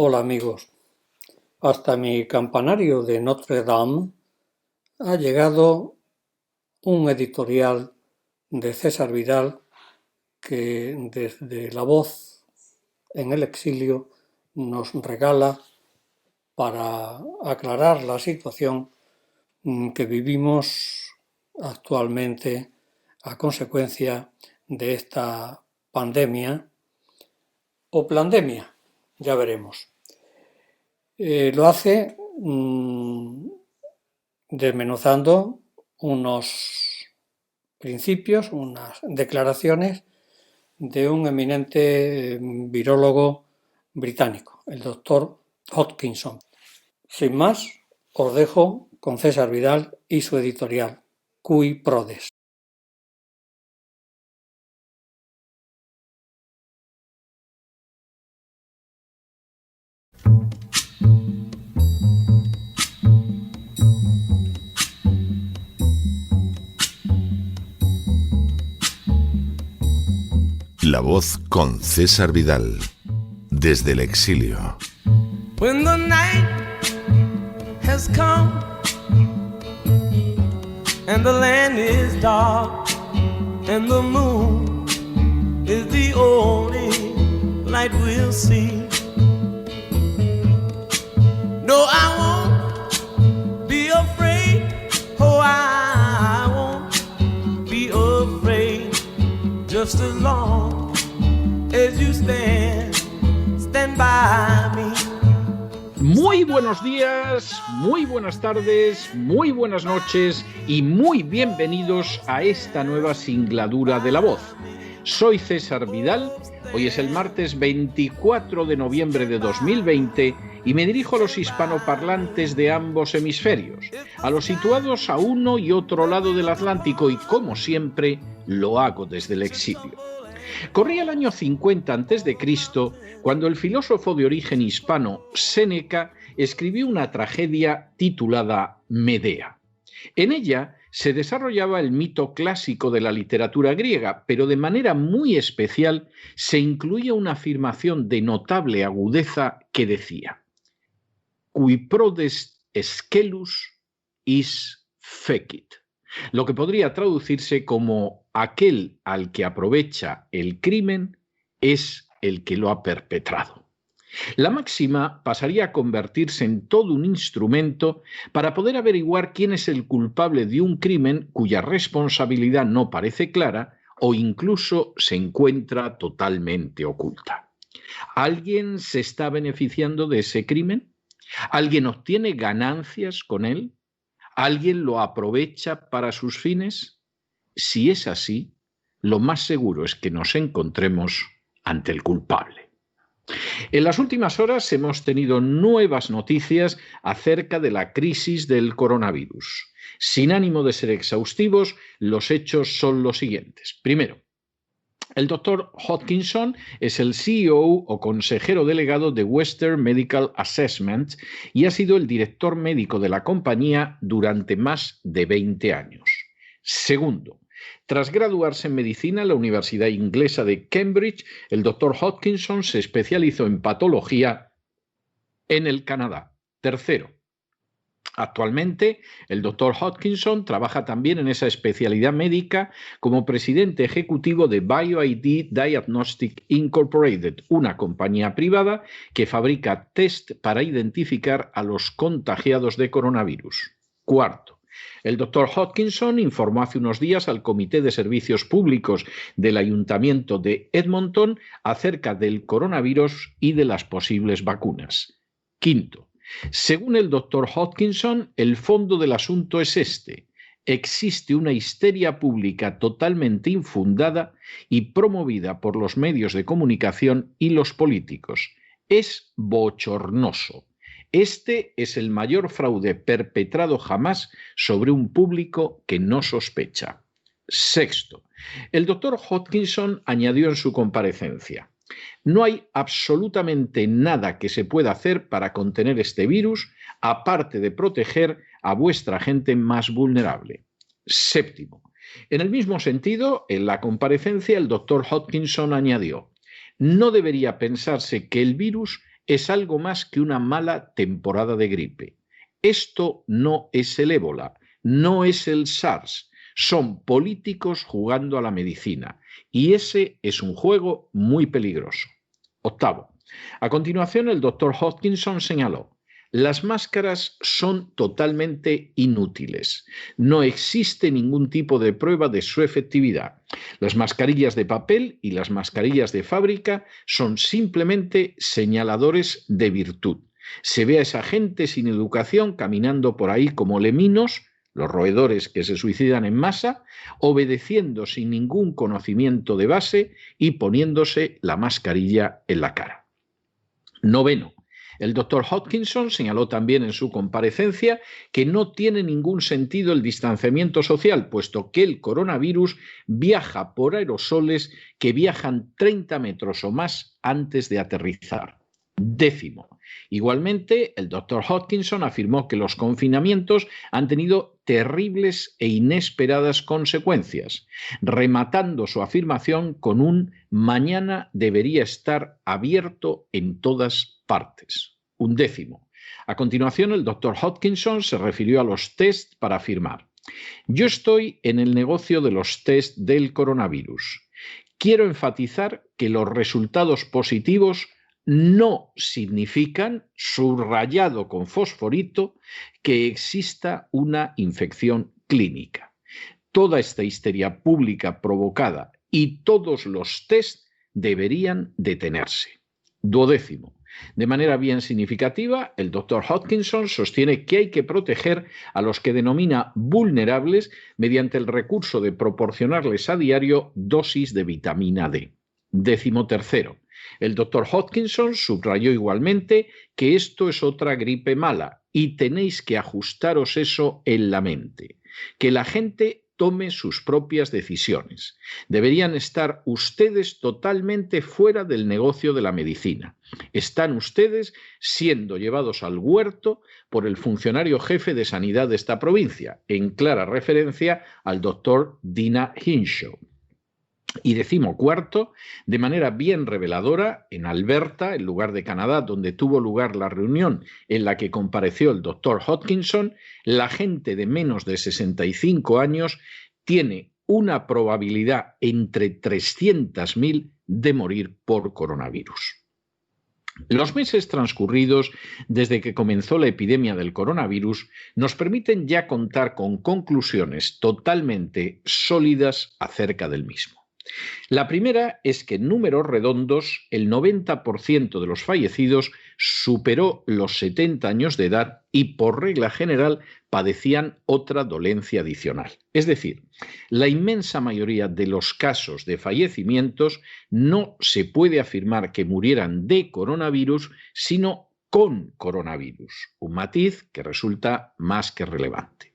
Hola amigos, hasta mi campanario de Notre Dame ha llegado un editorial de César Vidal que desde La Voz en el exilio nos regala para aclarar la situación que vivimos actualmente a consecuencia de esta pandemia o plandemia, ya veremos. Lo hace desmenuzando unos principios, unas declaraciones de un eminente virólogo británico, el doctor Hodgkinson. Sin más, os dejo con César Vidal y su editorial, Cui Prodes. La Voz con César Vidal, desde el exilio. When the night has come and the land is dark and the moon is the only light we'll see. No, I won't be afraid. Oh, I won't be afraid. Just as long as you stand by me. Muy buenos días, muy buenas tardes, muy buenas noches y muy bienvenidos a esta nueva singladura de La Voz. Soy César Vidal, hoy es el martes 24 de noviembre de 2020 y me dirijo a los hispanoparlantes de ambos hemisferios, a los situados a uno y otro lado del Atlántico y, como siempre, lo hago desde el exilio. Corría el año 50 a.C. cuando el filósofo de origen hispano Séneca escribió una tragedia titulada Medea. En ella se desarrollaba el mito clásico de la literatura griega, pero de manera muy especial se incluía una afirmación de notable agudeza que decía: Qui prodes scelus is fecit, lo que podría traducirse como aquel al que aprovecha el crimen es el que lo ha perpetrado. La máxima pasaría a convertirse en todo un instrumento para poder averiguar quién es el culpable de un crimen cuya responsabilidad no parece clara o incluso se encuentra totalmente oculta. ¿Alguien se está beneficiando de ese crimen? ¿Alguien obtiene ganancias con él? ¿Alguien lo aprovecha para sus fines? Si es así, lo más seguro es que nos encontremos ante el culpable. En las últimas horas hemos tenido nuevas noticias acerca de la crisis del coronavirus. Sin ánimo de ser exhaustivos, los hechos son los siguientes. Primero, el doctor Hodgkinson es el CEO o consejero delegado de Western Medical Assessment y ha sido el director médico de la compañía durante más de 20 años. Segundo, tras graduarse en medicina en la Universidad Inglesa de Cambridge, el doctor Hodgkinson se especializó en patología en el Canadá. Tercero, actualmente, el doctor Hodgkinson trabaja también en esa especialidad médica como presidente ejecutivo de BioID Diagnostic Incorporated, una compañía privada que fabrica test para identificar a los contagiados de coronavirus. Cuarto, el doctor Hodgkinson informó hace unos días al Comité de Servicios Públicos del Ayuntamiento de Edmonton acerca del coronavirus y de las posibles vacunas. Quinto, según el doctor Hodgkinson, el fondo del asunto es este: existe una histeria pública totalmente infundada y promovida por los medios de comunicación y los políticos. Es bochornoso. Este es el mayor fraude perpetrado jamás sobre un público que no sospecha. Sexto, el doctor Hodgkinson añadió en su comparecencia: no hay absolutamente nada que se pueda hacer para contener este virus, aparte de proteger a vuestra gente más vulnerable. Séptimo, en el mismo sentido, en la comparecencia el doctor Hodgkinson añadió: no debería pensarse que el virus es algo más que una mala temporada de gripe. Esto no es el ébola, no es el SARS, son políticos jugando a la medicina y ese es un juego muy peligroso. Octavo. A continuación, el doctor Hodgkinson señaló: las máscaras son totalmente inútiles. No existe ningún tipo de prueba de su efectividad. Las mascarillas de papel y las mascarillas de fábrica son simplemente señaladores de virtud. Se ve a esa gente sin educación caminando por ahí como leminos, los roedores que se suicidan en masa, obedeciendo sin ningún conocimiento de base y poniéndose la mascarilla en la cara. Noveno. El doctor Hodgkinson señaló también en su comparecencia que no tiene ningún sentido el distanciamiento social, puesto que el coronavirus viaja por aerosoles que viajan 30 metros o más antes de aterrizar. Décimo. Igualmente, el doctor Hodgkinson afirmó que los confinamientos han tenido terribles e inesperadas consecuencias, rematando su afirmación con un «mañana debería estar abierto en todas partes». Undécimo. A continuación, el doctor Hodgkinson se refirió a los test para afirmar: «Yo estoy en el negocio de los test del coronavirus. Quiero enfatizar que los resultados positivos no significan, subrayado con fosforito, que exista una infección clínica. Toda esta histeria pública provocada y todos los test deberían detenerse». Duodécimo. De manera bien significativa, el doctor Hodgkinson sostiene que hay que proteger a los que denomina vulnerables mediante el recurso de proporcionarles a diario dosis de vitamina D. Décimo tercero. El doctor Hodgkinson subrayó igualmente que esto es otra gripe mala y tenéis que ajustaros eso en la mente, que la gente tome sus propias decisiones. Deberían estar ustedes totalmente fuera del negocio de la medicina. Están ustedes siendo llevados al huerto por el funcionario jefe de sanidad de esta provincia, en clara referencia al doctor Dina Hinshaw. Y decimocuarto, de manera bien reveladora, en Alberta, el lugar de Canadá donde tuvo lugar la reunión en la que compareció el doctor Hodgkinson, la gente de menos de 65 años tiene una probabilidad entre 300.000 de morir por coronavirus. Los meses transcurridos desde que comenzó la epidemia del coronavirus nos permiten ya contar con conclusiones totalmente sólidas acerca del mismo. La primera es que en números redondos el 90% de los fallecidos superó los 70 años de edad y por regla general padecían otra dolencia adicional. Es decir, la inmensa mayoría de los casos de fallecimientos no se puede afirmar que murieran de coronavirus, sino con coronavirus, un matiz que resulta más que relevante.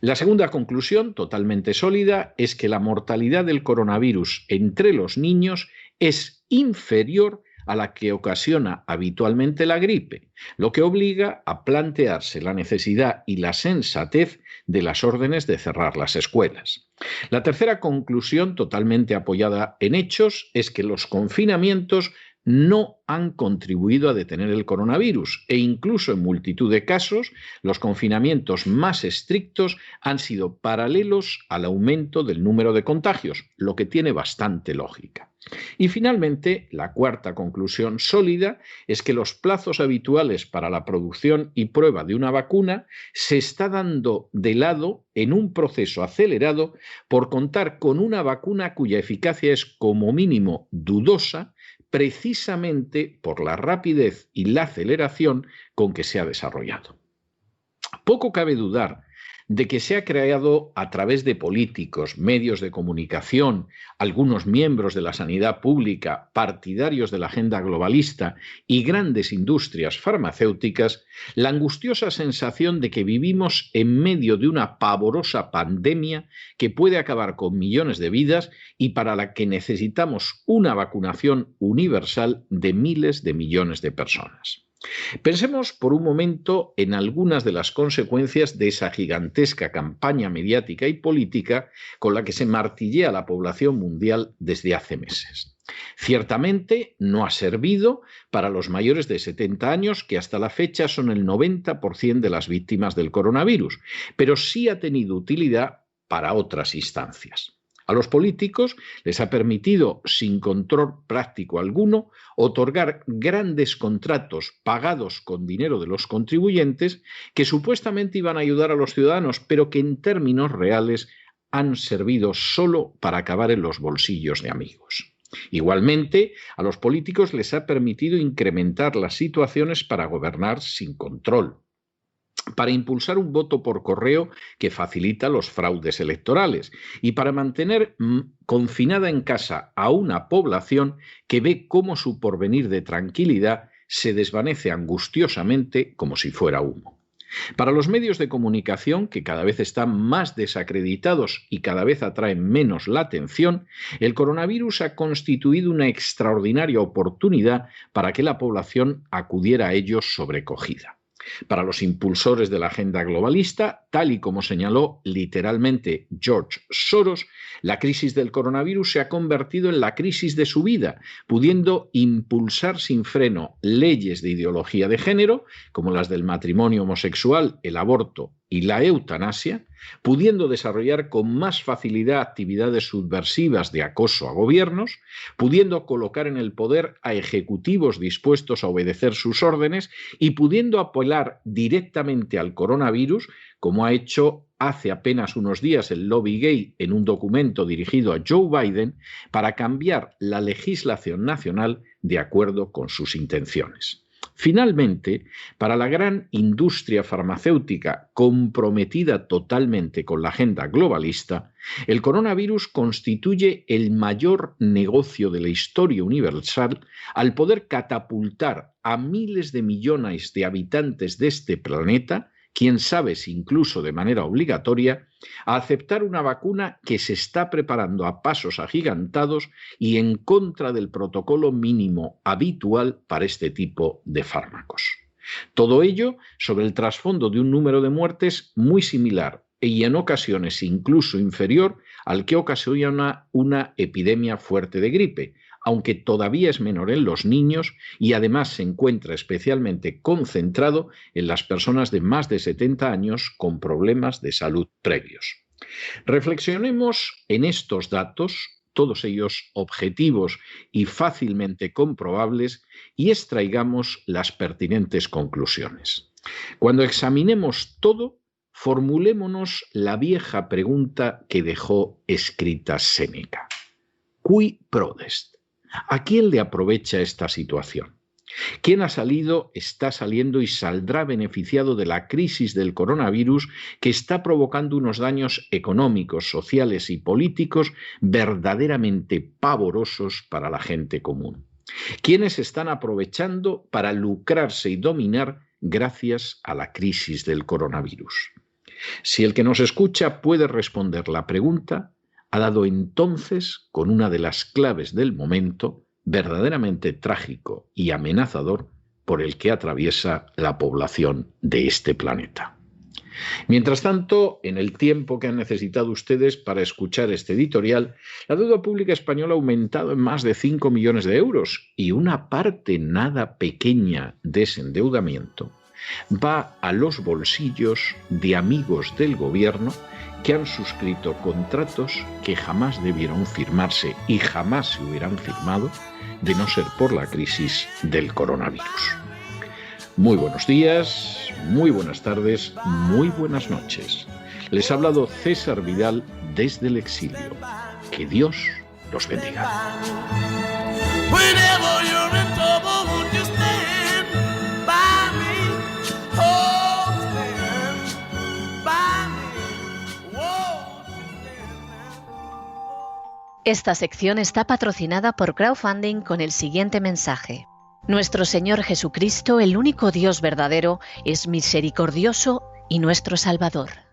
La segunda conclusión, totalmente sólida, es que la mortalidad del coronavirus entre los niños es inferior a la que ocasiona habitualmente la gripe, lo que obliga a plantearse la necesidad y la sensatez de las órdenes de cerrar las escuelas. La tercera conclusión, totalmente apoyada en hechos, es que los confinamientos no han contribuido a detener el coronavirus e incluso en multitud de casos los confinamientos más estrictos han sido paralelos al aumento del número de contagios, lo que tiene bastante lógica. Y finalmente, la cuarta conclusión sólida es que los plazos habituales para la producción y prueba de una vacuna se está dando de lado en un proceso acelerado por contar con una vacuna cuya eficacia es como mínimo dudosa, precisamente por la rapidez y la aceleración con que se ha desarrollado. Poco cabe dudar de que se ha creado a través de políticos, medios de comunicación, algunos miembros de la sanidad pública, partidarios de la agenda globalista y grandes industrias farmacéuticas, la angustiosa sensación de que vivimos en medio de una pavorosa pandemia que puede acabar con millones de vidas y para la que necesitamos una vacunación universal de miles de millones de personas. Pensemos por un momento en algunas de las consecuencias de esa gigantesca campaña mediática y política con la que se martillea a la población mundial desde hace meses. Ciertamente no ha servido para los mayores de 70 años, que hasta la fecha son el 90% de las víctimas del coronavirus, pero sí ha tenido utilidad para otras instancias. A los políticos les ha permitido, sin control práctico alguno, otorgar grandes contratos pagados con dinero de los contribuyentes que supuestamente iban a ayudar a los ciudadanos, pero que en términos reales han servido solo para acabar en los bolsillos de amigos. Igualmente, a los políticos les ha permitido incrementar las situaciones para gobernar sin control, para impulsar un voto por correo que facilita los fraudes electorales y para mantener confinada en casa a una población que ve cómo su porvenir de tranquilidad se desvanece angustiosamente como si fuera humo. Para los medios de comunicación, que cada vez están más desacreditados y cada vez atraen menos la atención, el coronavirus ha constituido una extraordinaria oportunidad para que la población acudiera a ellos sobrecogida. Para los impulsores de la agenda globalista, tal y como señaló literalmente George Soros, la crisis del coronavirus se ha convertido en la crisis de su vida, pudiendo impulsar sin freno leyes de ideología de género, como las del matrimonio homosexual, el aborto y la eutanasia, pudiendo desarrollar con más facilidad actividades subversivas de acoso a gobiernos, pudiendo colocar en el poder a ejecutivos dispuestos a obedecer sus órdenes y pudiendo apelar directamente al coronavirus, como ha hecho hace apenas unos días el lobby gay en un documento dirigido a Joe Biden para cambiar la legislación nacional de acuerdo con sus intenciones. Finalmente, para la gran industria farmacéutica comprometida totalmente con la agenda globalista, el coronavirus constituye el mayor negocio de la historia universal al poder catapultar a miles de millones de habitantes de este planeta, quién sabe si incluso de manera obligatoria, a aceptar una vacuna que se está preparando a pasos agigantados y en contra del protocolo mínimo habitual para este tipo de fármacos. Todo ello sobre el trasfondo de un número de muertes muy similar y en ocasiones incluso inferior al que ocasiona una epidemia fuerte de gripe, aunque todavía es menor en los niños y además se encuentra especialmente concentrado en las personas de más de 70 años con problemas de salud previos. Reflexionemos en estos datos, todos ellos objetivos y fácilmente comprobables, y extraigamos las pertinentes conclusiones. Cuando examinemos todo, formulémonos la vieja pregunta que dejó escrita Séneca. Cui prodest? ¿A quién le aprovecha esta situación? ¿Quién ha salido, está saliendo y saldrá beneficiado de la crisis del coronavirus que está provocando unos daños económicos, sociales y políticos verdaderamente pavorosos para la gente común? ¿Quiénes están aprovechando para lucrarse y dominar gracias a la crisis del coronavirus? Si el que nos escucha puede responder la pregunta, ha dado entonces con una de las claves del momento verdaderamente trágico y amenazador por el que atraviesa la población de este planeta. Mientras tanto, en el tiempo que han necesitado ustedes para escuchar este editorial, la deuda pública española ha aumentado en más de 5 millones de euros y una parte nada pequeña de ese endeudamiento va a los bolsillos de amigos del gobierno que han suscrito contratos que jamás debieron firmarse y jamás se hubieran firmado de no ser por la crisis del coronavirus. Muy buenos días, muy buenas tardes, muy buenas noches. Les ha hablado César Vidal desde el exilio. Que Dios los bendiga. Esta sección está patrocinada por crowdfunding con el siguiente mensaje. Nuestro Señor Jesucristo, el único Dios verdadero, es misericordioso y nuestro Salvador.